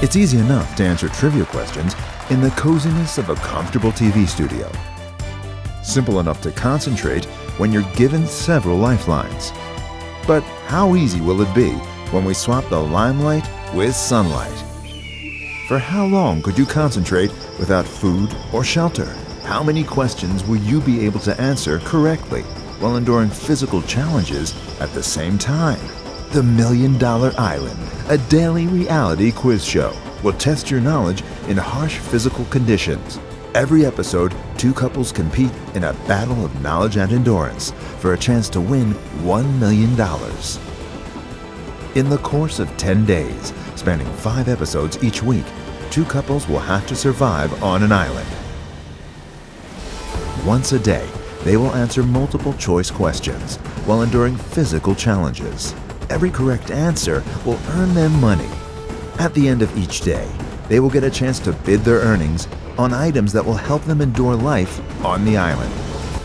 It's easy enough to answer trivia questions in the coziness of a comfortable TV studio. Simple enough to concentrate when you're given several lifelines. But how easy will it be when we swap the limelight with sunlight? For how long could you concentrate without food or shelter? How many questions will you be able to answer correctly while enduring physical challenges at the same time? The $1 Million Island, a daily reality quiz show, will test your knowledge in harsh physical conditions. Every episode, two couples compete in a battle of knowledge and endurance for a chance to win $1 million. In the course of 10 days, spanning 5 episodes each week, two couples will have to survive on an island. Once a day, they will answer multiple choice questions while enduring physical challenges. Every correct answer will earn them money. At the end of each day, they will get a chance to bid their earnings on items that will help them endure life on the island.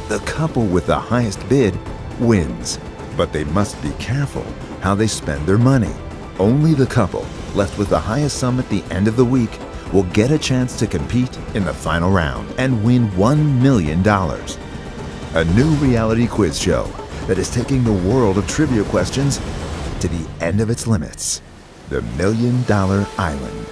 The couple with the highest bid wins, but they must be careful how they spend their money. Only the couple left with the highest sum at the end of the week will get a chance to compete in the final round and win $1 million. A new reality quiz show that is taking the world of trivia questions to the end of its limits. The $1 Million Island.